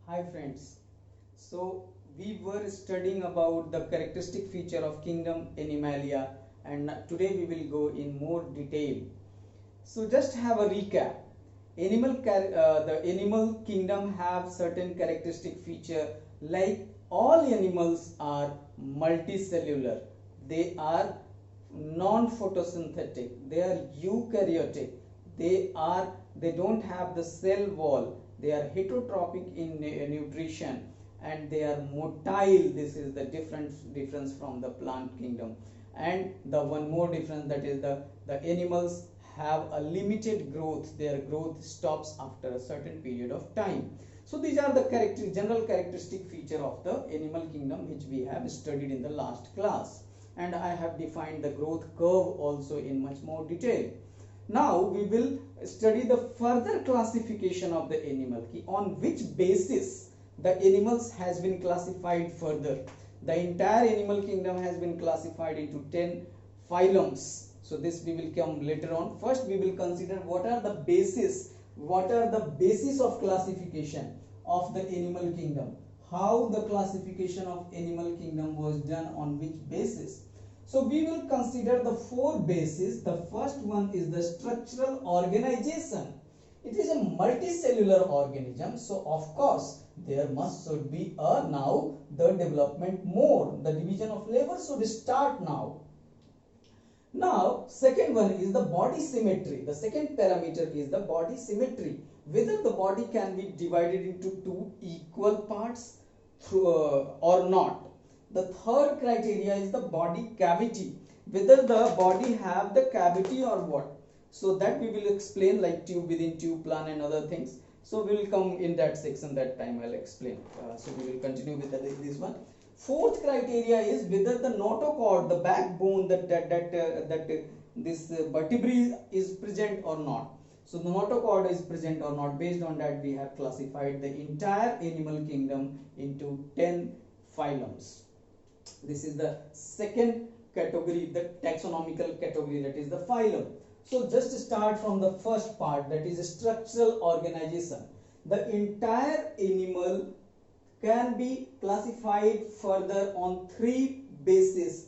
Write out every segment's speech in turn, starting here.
Hi friends. So we were studying about the characteristic feature of kingdom Animalia, and today we will go in more detail. So just have a recap. The animal kingdom have certain characteristic feature, like all animals are multicellular. They are non-photosynthetic. They are eukaryotic. They don't have the cell wall. They are heterotrophic in nutrition, and they are motile. This is the difference from the plant kingdom. And the one more difference, that is the animals have a limited growth. Their growth stops after a certain period of time. So these are the general characteristic feature of the animal kingdom, which we have studied in the last class, and I have defined the growth curve also in much more detail. Now we will study the further classification of the animal, on which basis the animals has been classified further. The entire animal kingdom has been classified into 10 phylums. So this we will come later on. First we will consider what are the basis of classification of the animal kingdom. How the classification of animal kingdom was done, on which basis. So we will consider the four bases. The first one is the structural organization. It is a multicellular organism, so of course there should be a now the development more. The division of labor should start now. Now, second one is the body symmetry. The second parameter is the body symmetry. Whether the body can be divided into two equal parts or not. The third criteria is the body cavity. Whether the body have the cavity or what. So that we will explain, like tube within tube plan and other things. So we will come in that section, that time I'll explain. So we will continue with this one. Fourth criteria is whether the notochord, the backbone, this vertebrae is present or not. So the notochord is present or not. Based on that, we have classified the entire animal kingdom into 10 phylums. This is the second category, the taxonomical category, that is the phylum. So just start from the first part, that is structural organization. The entire animal can be classified further on three bases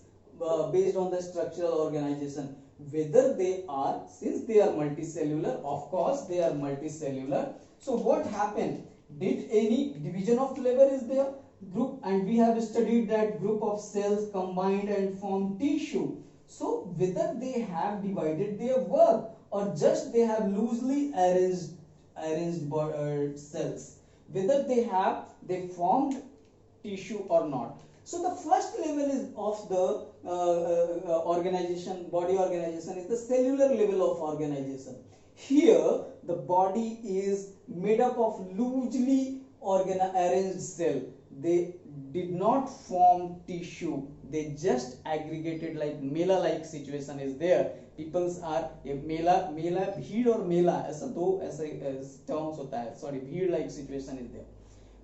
based on the structural organization. Whether they are, since they are multicellular, of course they are multicellular. So what happened? Did any division of labor is there? Group, and we have studied that group of cells combined and form tissue. So whether they have divided their work or just they have loosely arranged cells, whether they formed tissue or not. So the first level is of the body organization is the cellular level of organization. Here the body is made up of loosely arranged cell. They did not form tissue, they just aggregated, like Mela like situation is there. Peoples are मेला भीड़ और मेला, ऐसा दो ऐसे terms होता है. Sorry, भीड़ like situation is there.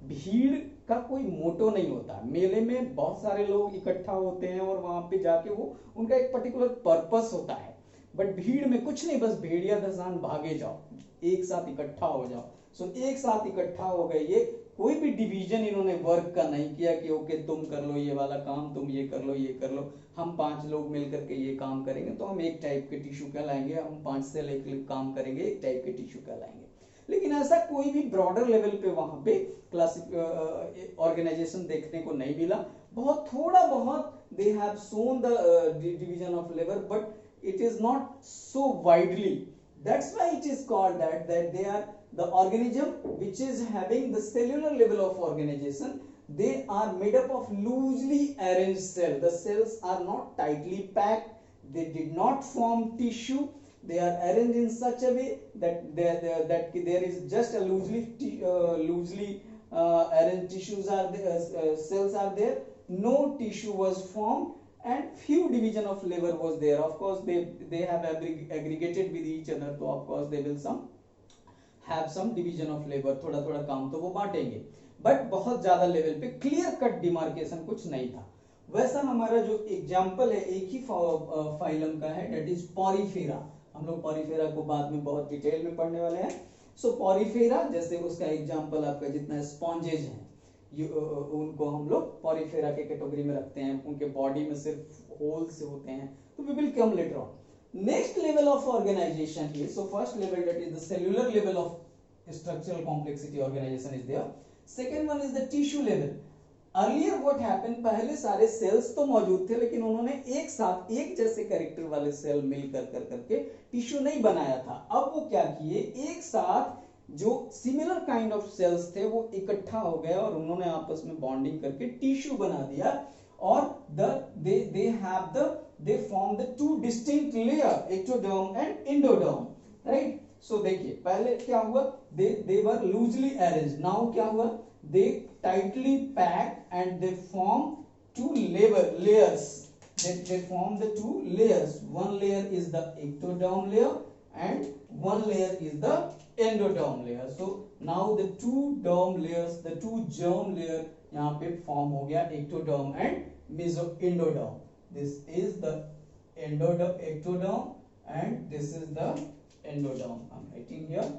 भीड़ का कोई मोटो नहीं होता. मेले में बहुत सारे लोग इकट्ठा होते हैं और वहां पे जाके वो उनका एक पर्टिकुलर पर्पस होता है. बट भीड़ में कुछ नहीं, बस भेड़िया दसान भागे जाओ, एक साथ इकट्ठा हो जाओ. सो एक साथ इकट्ठा हो गए. ये कोई भी डिवीजन इन्होंने वर्क का नहीं किया कि ओके तुम कर लो ये वाला काम, तुम ये कर लो, ये कर लो, हम 5 लोग मिलकर के ये काम करेंगे तो हम एक टाइप के टिश्यू कहलाएंगे, हम 5 से लेकर काम करेंगे एक टाइप के टिश्यू कहलाएंगे. लेकिन ऐसा कोई भी ब्रॉडर लेवल पे वहां पे ऑर्गेनाइजेशन देखने को नहीं मिला. बहुत थोड़ा बहुत they have shown the division of labour, but it is not so widely. That's why it is called that they are the organism which is having the cellular level of organization. They are made up of loosely arranged cells. The cells are not tightly packed. They did not form tissue. They are arranged in such a way that there is just a loosely arranged tissues are there, cells are there. No tissue was formed. And few division of labor was there. Of course they have aggregated with each other, so of course they will have some division of labor. थोड़ा थोड़ा काम तो वो बांटेंगे, but बहुत ज्यादा level पे clear cut demarcation कुछ नहीं था. वैसा हमारा जो एग्जाम्पल है एक ही फाइलम का है, डेट इज पॉरीफेरा. हम लोग पॉरीफेरा को बाद में बहुत डिटेल में पढ़ने वाले हैं. सो पॉरीफेरा, जैसे उसका एग्जांपल आपका जितना स्पॉन्जेज हैं, उनको हम लोग पॉरीफेरा के कैटेगरी में रखते हैं, उनके बॉडी में सिर्फ होल से होते हैं, तो we will come later on. Next level of organisation is, so first level that is the cellular level of structural complexity organization is there. Second one is the tissue level. Earlier what happened, पहले सारे sales तो मौजूद थे, लेकिन उन्होंने एक साथ एक जैसे कैरेक्टर वाले सेल मिल कर करके टिश्यू नहीं बनाया था। अब वो क्या किए, एक साथ जो सिमिलर काइंड ऑफ सेल्स थे वो इकट्ठा हो गए और उन्होंने आपस में बॉन्डिंग करके टिश्यू बना दिया, और they form the two distinct layer, ectoderm and endoderm, right? So देखिए पहले क्या हुआ, they were loosely arranged, now क्या हुआ, they tightly packed and they form two layers, they form the two layers, one layer is the ectoderm layer and one layer is the endoderm layer. So now the two germ layer यहाँ पे form हो गया, ectoderm and endoderm. This is the ectoderm and this is the endoderm. I'm writing here.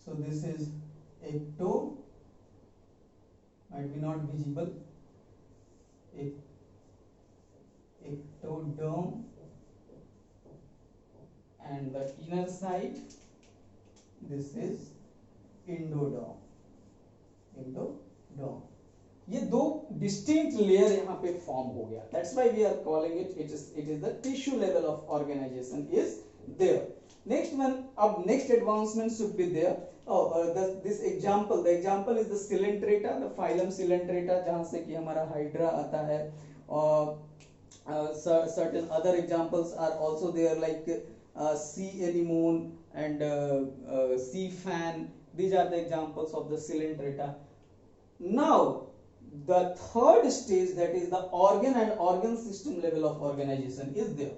So this is ecto, might be not visible, ectoderm, and the inner side, this is endoderm. ये दो distinct layer यहाँ पे form हो गया, that's why we are calling it is the tissue level of organisation is there. Next one, अब next advancement should be there. This example, the example is the Coelenterata, the phylum Coelenterata, जहाँ से कि हमारा hydra आता है, और certain other examples are also there like sea anemone and sea fan. These are the examples of the Coelenterata. Now the third stage, that is the organ and organ system level of organization is there.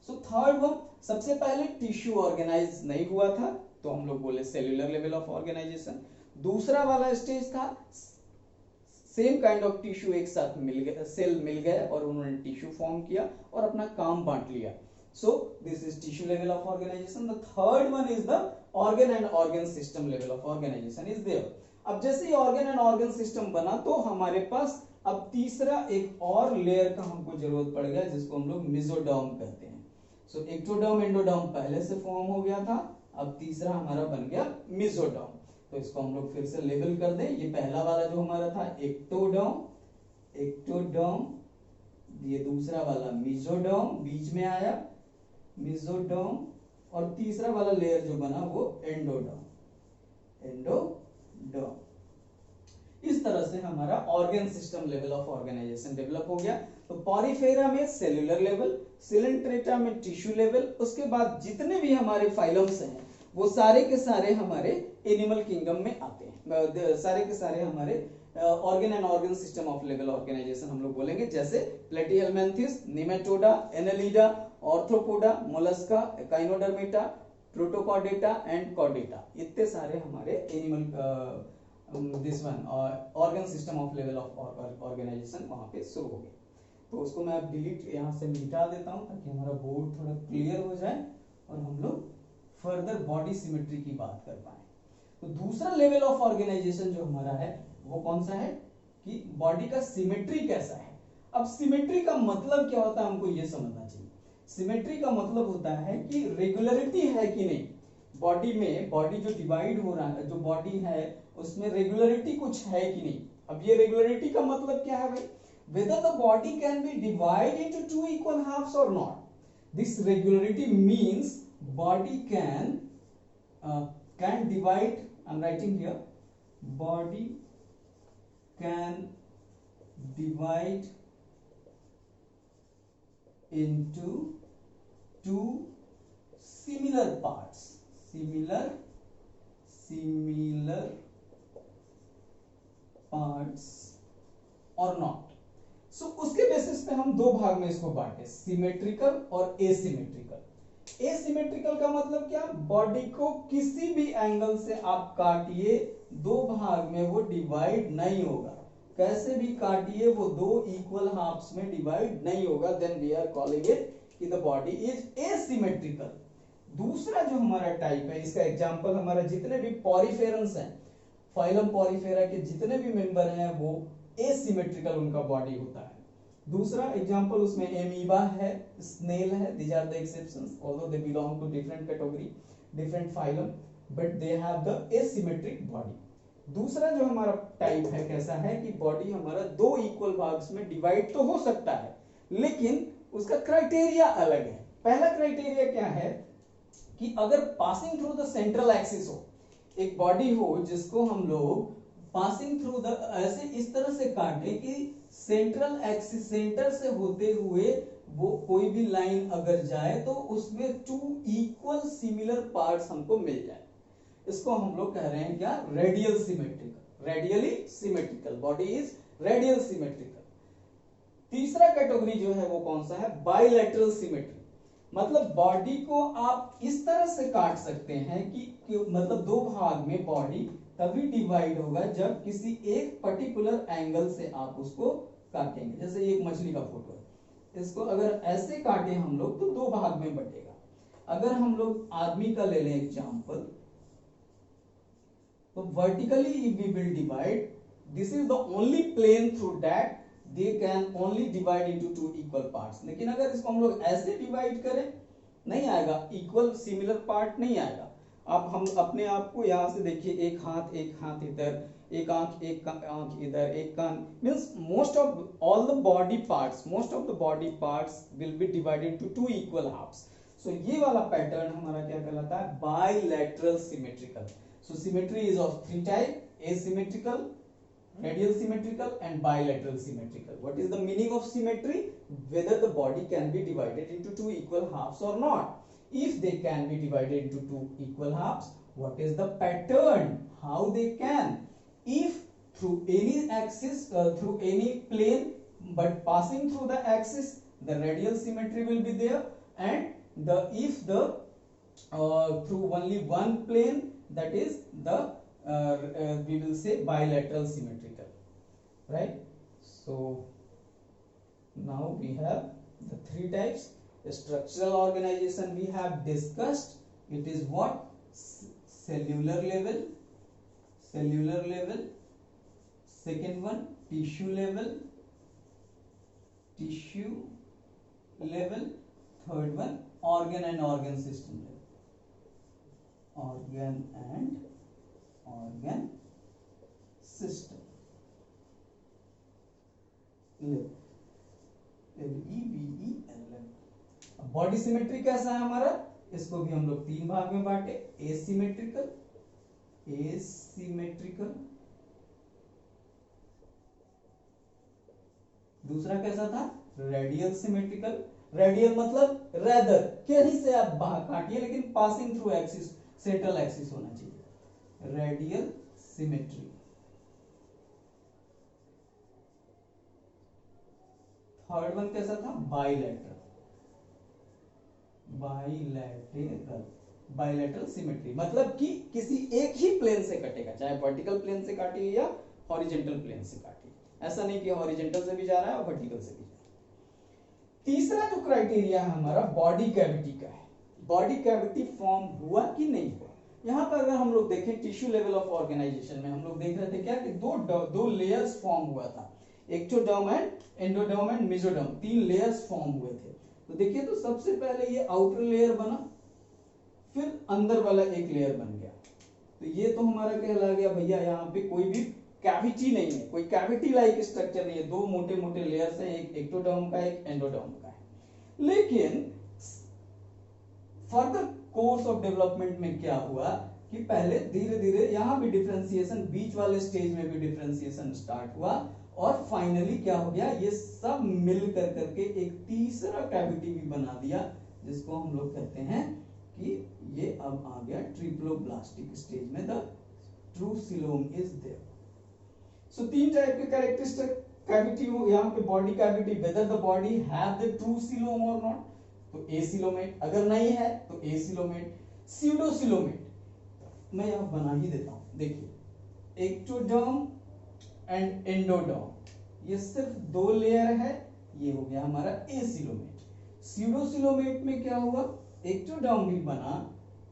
So third one, सबसे पहले tissue organise नहीं हुआ था तो हम लोग बोले cellular level of organisation. दूसरा वाला स्टेज था सेम काइंड ऑफ टिश्यू एक साथ मिल गए, सेल मिल गए और उन्होंने टिश्यू फॉर्म किया और अपना काम बांट लिया. So this is tissue level of organisation. The third one is the organ and organ system level of organisation is there. अब जैसे ही ऑर्गन एंड ऑर्गन सिस्टम बना तो हमारे पास अब तीसरा एक और लेयर का हमको जरूरत पड़ गया जिसको हम लोग मेसोडर्म कहते हैं. सो एक्टोडर्म एंडोडर्म पहले से फॉर्म हो गया था, अब तीसरा हमारा बन गया मेसोडर्म. तो इसको हम लोग फिर से लेबल कर दें. ये पहला वाला जो हमारा था एक्टोडर्म, ये दूसरा वाला मेसोडर्म, बीच में आया मेसोडर्म, और तीसरा वाला लेयर जो बना वो एंडोडर्म. इस तरह से हमारा organ system level of organisation develop हो गया. तो पॉरीफेरा में सेल्यूलर लेवल, सिलेंट्रेटा में टिश्यू लेवल, उसके बाद जितने भी हमारे फाइलम्स हैं वो सारे के सारे हमारे एनिमल किंगडम में आते हैं. सारे के सारे हमारे organ and organ system of level organisation हम लोग बोलेंगे, जैसे Platyhelminthes, Nematoda, Annelida, Arthropoda, Mollusca, Echinodermata, Protochordata and Chordata. इतने सारे हमारे animal this one organ system of level of organisation वहां पे शुरू हो गए. तो उसको मैं अब डिलीट यहाँ से मिटा देता हूँ ताकि हमारा बोर्ड थोड़ा क्लियर हो जाए और हम लोग फर्दर बॉडी सिमेट्री की बात कर पाए. तो दूसरा लेवल ऑफ ऑर्गेनाइजेशन जो हमारा है वो कौन सा है कि बॉडी का सिमेट्री कैसा है. अब सिमेट्री का मतलब क्या होता है हमको ये समझना चाहिए. सिमेट्री का मतलब होता है कि रेगुलरिटी है कि नहीं बॉडी में, बॉडी जो डिवाइड हो रहा है, जो बॉडी है उसमें रेगुलरिटी कुछ है कि नहीं. अब ये रेगुलरिटी का मतलब क्या है भाई, whether the body can be divided into two equal halves or not. This regularity means body can divide, I'm writing here, body can divide into two similar parts, similar parts or not. सो उसके basis पे हम दो भाग में इसको बांटे, symmetrical और asymmetrical. Asymmetrical का मतलब क्या, बॉडी को किसी भी एंगल से आप काटिए दो भाग में वो डिवाइड नहीं होगा, कैसे भी काटिए वो दो इक्वल हाफ्स में डिवाइड नहीं होगा. Then we are calling it कि द बॉडी इज एसिमेट्रिकल. दूसरा जो हमारा टाइप है, इसका एग्जांपल हमारा जितने भी पॉरीफेरंस हैं, फाइलम पॉरीफेरा के जितने भी मेंबर हैं वो एसिमेट्रिकल उनका बॉडी होता है। दूसरा एग्जांपल उसमें एमीबा है, स्नेल है, these are the exceptions, although they belong to different category, different phylum, but they have the asymmetric body. दूसरा जो हमारा टाइप है कैसा है कि बॉडी हमारा दो इक्वल भाग्स में डिवाइड तो हो सकता है, लेकिन उसका क्राइटेरिया अलग है। पहला क्राइटेरिया क्या है कि अगर passing through the central axis हो, एक बॉडी हो जिसको हम लोग पासिंग थ्रू द ऐसे इस तरह से काटे कि सेंट्रल एक्सिस, सेंटर से होते हुए वो कोई भी लाइन अगर जाए तो उसमें टू इक्वल सिमिलर पार्ट्स हमको मिल जाए, इसको हम लोग कह रहे हैं क्या, radial symmetrical, radially symmetrical, body is radial symmetrical. तीसरा कैटेगरी जो है वो कौन सा है, बाइलैटरल सिमेट्री, मतलब बॉडी को आप इस तरह से काट सकते हैं कि मतलब दो भाग में बॉडी तभी डिवाइड होगा जब किसी एक पर्टिकुलर एंगल से आप उसको काटेंगे। जैसे एक मछली का फोटो है, इसको अगर ऐसे काटे हम लोग तो दो भाग में बटेगा। अगर हम लोग आदमी का ले लें एग्जांपल, तो vertically if we will divide, this is the only plane through that they can only divide into two equal parts। लेकिन अगर इसको हम लोग ऐसे डिवाइड करें नहीं आएगा, इक्वल सिमिलर पार्ट नहीं आएगा। आप हम अपने आप को यहाँ से देखिए, एक हाथ इधर, एक आंख इधर, एक कान, means most of all the body parts, most of the body parts will be divided into two equal halves. So ये वाला पैटर्न हमारा क्या कहलाता है, bilateral symmetrical. So symmetry is of three type, asymmetrical, radial symmetrical and bilateral symmetrical. What is the meaning of symmetry? Whether the body can be divided into two equal halves or not. If they can be divided into two equal halves, what is the pattern, how they can? If through any axis, through any plane, but passing through the axis, the radial symmetry will be there, and if the through only one plane, that is the we will say bilateral symmetrical, right? So now we have the three types. Structural organization we have discussed, it is what, cellular level, second one tissue level, third one organ and organ system level, organ system level, LEVEL। Body symmetry कैसा है हमारा, इसको भी हम लोग तीन भाग में बांटे, एसिमेट्रिकल, दूसरा कैसा था, रेडियल सिमेट्रिकल। रेडियल मतलब रेदर, कहीं से आप बाहर काटिए लेकिन passing through axis, central axis होना चाहिए, रेडियल सिमेट्री। थर्ड वन कैसा था, बाइलैटरल सिमेट्री, मतलब कि किसी एक ही प्लेन से कटेगा, चाहे वर्टिकल प्लेन से काटिए या हॉरिजॉन्टल प्लेन से काटिए, ऐसा नहीं कि हॉरिजॉन्टल से भी जा रहा है और वर्टिकल से भी जा रहा है। तीसरा जो क्राइटेरिया है हमारा बॉडी कैविटी का है, बॉडी कैविटी फॉर्म हुआ कि नहीं हुआ। यहाँ पर अगर हम लोग देखें टिश्यू लेवल ऑफ ऑर्गेनाइजेशन में हम लोग देख रहे थे क्या कि दो लेयर्स फॉर्म हुआ था, ectoderm and endoderm and mesoderm, तीन लेयर्स फॉर्म हुए थे। तो देखिए, तो सबसे पहले ये आउटर लेयर बना, फिर अंदर वाला एक लेयर बन गया, तो ये तो हमारा कहला गया भैया यहाँ पे कोई भी कैविटी नहीं है, कोई कैविटी लाइक स्ट्रक्चर नहीं है, दो मोटे मोटे लेयर्स हैं, एक एक्टोडर्म का एक एंडोडर्म का है। लेकिन फर्दर कोर्स ऑफ डेवलपमेंट में क्या हुआ कि पहले धीरे धीरे यहाँ भी डिफरेंशिएशन, बीच वाले स्टेज में भी डिफरेंशिएशन स्टार्ट हुआ, और फाइनली क्या हो गया, ये सब मिल कर करके एक तीसरा कैविटी भी बना दिया, जिसको हम लोग कहते हैं कि ये अब आ गया ट्रिप्लोब्लास्टिक स्टेज में, the true coelom is there. So तीन टाइप के कैरेक्टरिस्टिक कैविटी हो यहाँ पे, body cavity, whether the body have the true coelom और नॉट, तो एसिलोमेट, अगर नहीं है तो एसिलोमेट। स्यूडोसिलोमेट मैं यहाँ बना ही देता हूं, देखिए एक्टोडर्म एंड एंडोडर्म, ये सिर्फ दो लेयर है, ये हो गया हमारा एसिलोमेट। स्यूडोसिलोमेट में क्या हुआ, एक्टोडर्म भी बना,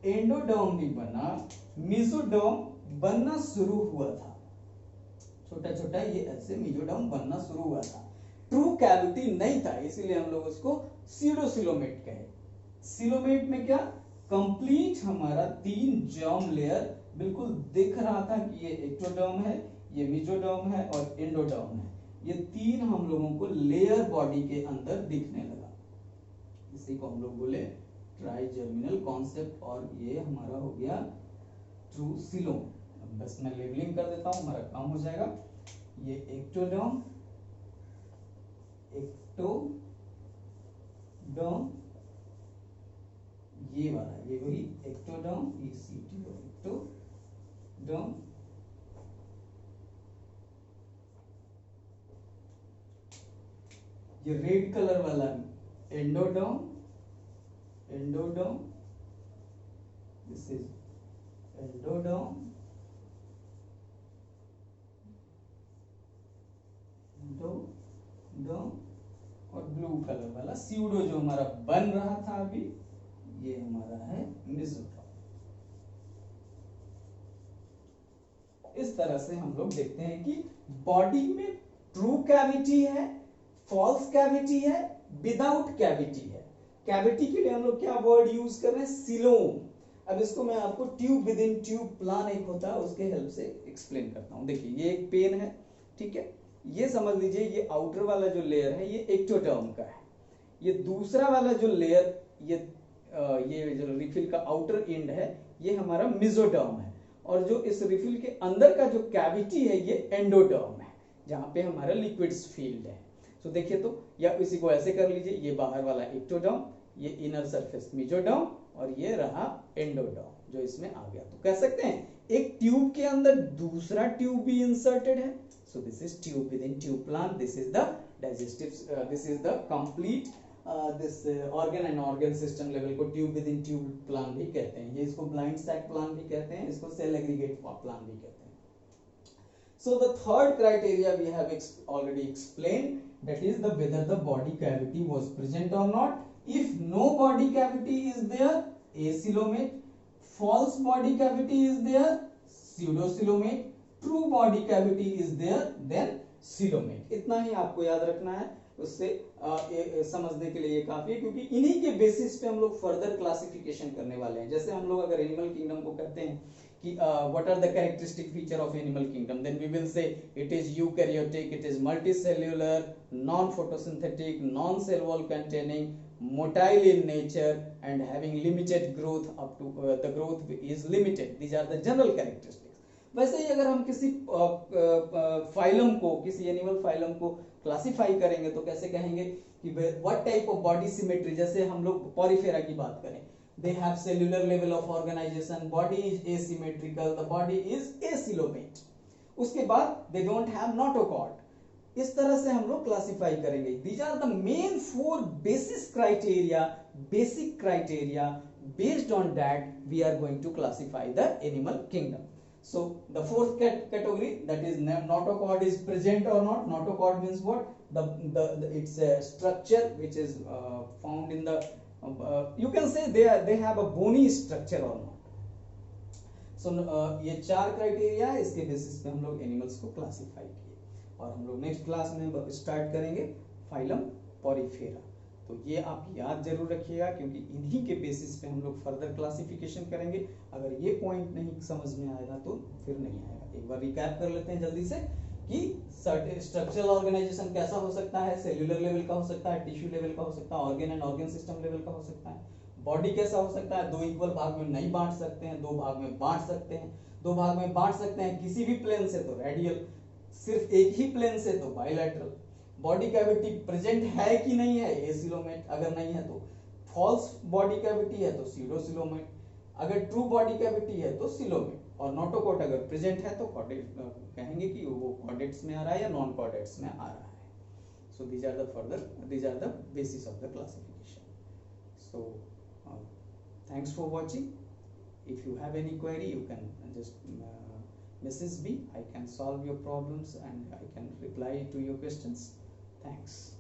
एंडोडर्म भी बना, मेसोडर्म बनना शुरू हुआ था। छोटा छोटा ये ऐसे मेसोडर्म बनना शुरू हुआ था। ट्रू कैविटी नहीं था, इसीलिए हम लोग उसको सीडोसिलोमेट कहे। सिलोमेट में क्या, कंप्लीट हमारा 3 जर्म लेयर बिल्कुल दिख रहा था कि ये एक्टोडर्म है, ये मेसोडर्म है और एंडोडर्म है। ये 3 हम लोगों को लेयर बॉडी के अंदर दिखने लगा। इसी को हम लोग बोले ट्राइजर्मिनल कॉन्सेप्ट, और ये हमारा हो गया ट्रू सिलोम। बस मैं लेबलिंग कर देता हूं, हमारा काम हो जाएगा। ये एक्टोडर्म, एक्टोडर्म, ये वाला, ये वही एक्टोडर्म, एक्टोडर्म, ये रेड कलर वाला endoderm, endoderm, this is endoderm, endoderm, और ब्लू कलर वाला सीडो जो हमारा बन रहा था अभी, ये हमारा है मेसोडर्म। इस तरह से हम लोग देखते हैं कि बॉडी में ट्रू कैविटी है, फॉल्स कैविटी है, विदाउट कैविटी है। कैविटी के लिए हम लोग क्या वर्ड यूज कर रहे हैं, सिलोम। अब इसको मैं आपको tube within tube plan एक होता है उसके हेल्प से एक्सप्लेन करता हूं। देखिए ये एक पेन है, ठीक है, ये समझ लीजिए ये आउटर वाला जो लेयर है ये एक्टोडर्म का है। ये दूसरा वाला जो लेयर, ये जो रिफिल का आउटर एंड है ये हमारा मेसोडर्म है, और जो इस रिफिल के अंदर का जो कैविटी है ये एंडोडर्म है, जहां पे हमारा लिक्विड्स फील्ड है। तो देखिए, तो या इसी को ऐसे कर लीजिए, ये बाहर वाला एक्टोडर्म, ये इनर सरफेस मेसोडर्म, और ये रहा एंडोडर्म जो इसमें आ गया। तो कह सकते हैं एक ट्यूब के अंदर दूसरा ट्यूब भी इंसर्टेड है। So this is tube within tube plan, this is the digestive, this is the complete this organ and organ system level को tube within tube plan भी कहते हैं। ये इसको ब्लाइंड सैक प्लान भी कहते हैं, इसको सेल एग्रीगेट प्लान भी कहते हैं। So the third criteria we have already explained, that is the whether the body cavity was present or not. If no body cavity is there, acoelomate. False body cavity is there, pseudocoelomate. True body cavity is there, then coelomate. इतना ही आपको याद रखना है, उससे समझने के लिए ये काफी है, क्योंकि इन्हीं के बेसिस पे हम लोग फर्दर क्लासिफिकेशन करने वाले हैं। जैसे हम लोग अगर एनिमल किंगडम को कहते हैं कि what are the characteristic feature of animal kingdom, then we will say it is eukaryotic, it is multicellular, non photosynthetic, non cell wall containing, motile in nature and having limited growth, up to the growth is limited. These are the general characteristics. वैसे ही अगर हम किसी phylum को, किसी animal phylum को classify करेंगे तो कैसे कहेंगे कि what type of body symmetry. जैसे हम लोग पॉरीफेरा की बात करें, they have cellular level of organization, body is asymmetrical, the body is acoelomate. उसके बाद they don't have notochord. इस तरह से हम लोग क्लासिफाई करेंगे। These are the main 4 basic criteria based on that we are going to classify the animal kingdom. So the fourth category, that is notochord is present or not. Notochord means what? It's a structure which is found in the you can say they have a bony structure or not. So ये 4 criteria है, इसके basis पे हम लोग animals को classify किए, और हम लोग नेक्स्ट क्लास में स्टार्ट करेंगे फाइलम पॉरीफेरा। तो ये आप याद जरूर रखिएगा, क्योंकि इन्हीं के बेसिस पे हम लोग फर्दर क्लासिफिकेशन करेंगे। अगर ये पॉइंट नहीं समझ में आएगा तो फिर नहीं आएगा। एक बार रिकैप कर लेते हैं जल्दी से कि स्ट्रक्चरल ऑर्गेनाइजेशन कैसा हो सकता है, सेल्यूलर लेवल का हो सकता है, टिश्यू लेवल का हो सकता है, organ and organ system level का हो सकता है। बॉडी कैसा हो सकता है, 2 इक्वल भाग में नहीं बांट सकते हैं, 2 भाग में बांट सकते हैं। 2 भाग में बांट सकते हैं किसी भी प्लेन से तो रेडियल, सिर्फ एक ही प्लेन से तो बायलैटरल। बॉडी कैविटी प्रेजेंट है कि नहीं है, एसिलोमेट। अगर नहीं है तो फॉल्स बॉडी कैविटी है तो सीडोसिलोमेट। अगर ट्रू बॉडी कैविटी है तो सिलोमेट। और नोटोकॉट अगर प्रेजेंट है तो कहेंगे कि वो कॉर्डेट्स में आ रहा है या नॉन कॉर्डेट्स में आ रहा है। सो these are the basis of the classification. So thanks for watching. If you have any query, you can just message me. I can solve your problems and I can reply to your questions. Thanks.